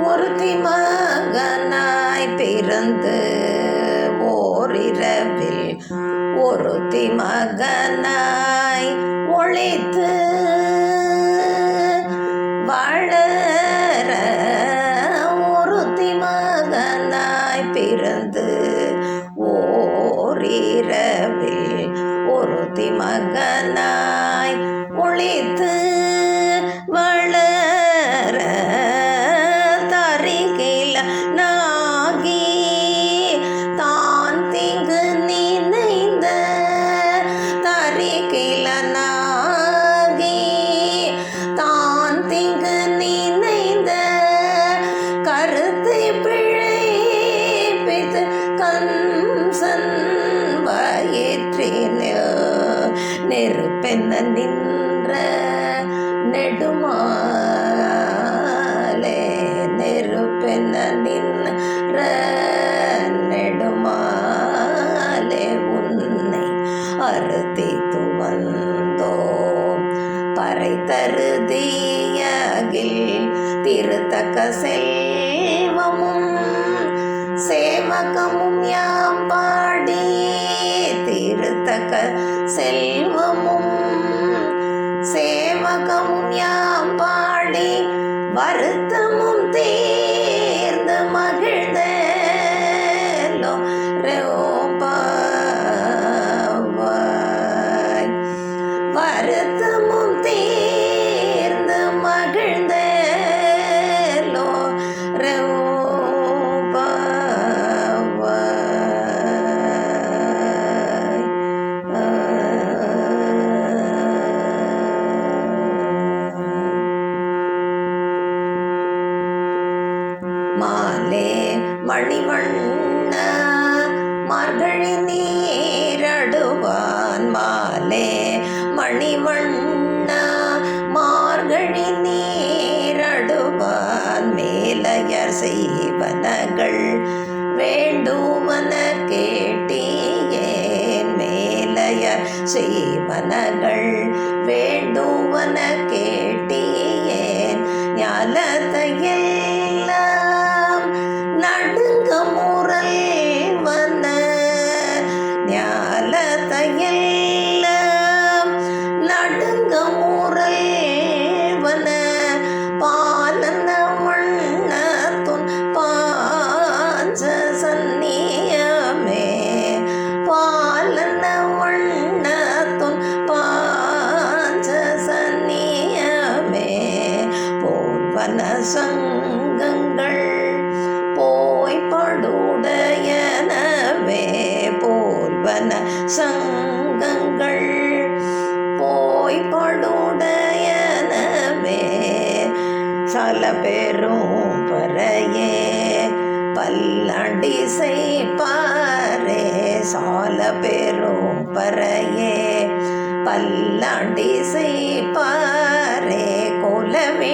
ஒருத்தி மகனாய் பிறந்து ஓரிரவில் ஒருத்தி மகனாய் ஒளித்து வளர ஒருத்தி மகனாய் பிறந்து ஓரிரவில் ஒருத்தி மகனாய் ஒளித்து வளர தரிகில நாகி தான் திங்கு நினைந்த தரிகில நாகி தான் திங்கு நினைந்த கருத்தை பிழைப்பித்து கம்சன் வயிற்றினில் நெருப்பென்ன நின்ற நெடுமாலே நெருப்பென்ன நின்ற நெடுமாலே உன்னை அறுத்தித்து வந்தோம் பறை தருதியகில் திருத்தக்க செல்வமும் சேவகமும் யாம் பாடி திருத்தக்க செல்வமும் சேவகமும் யாம் பாடி வருத்தமும் தீர்ந்து மகிழ்ந்தேலோ ரோபாவாய் வருத்தமும் தீர்ந்து மகிழ்ந்தேலோ ரோபாவாய் மாலே மணிவண்ண மார்கழி நீரடுவான் மாலே மணிவண்ண மார்கழி நீரடுவான் மேலையர் செய்வனகள் வேண்டுவன கேட்டீயேன் மேலையர் செய்வனகள் வேண்டுவன கேட்டீயேன் ஞாலத்தையெல்லாம் நடுங்க முரல்வன ஞாலத்தையெல்லாம் நடுங்க முரல்வன பாலன வண்ணத்துன் பாஞ்ச சந்நியமே பாலன வண்ணத்துன் பாஞ்ச சந்நியமே போல்வன சங்கங்கள் போய்படுடையனவே போல்வன சங்கங்கள் போய்படுடையனவே சல பெரும் பறையே பல்லடி செய்பாரே சால பெரும் பறையே பல்லடி செய்பாரே கோலமே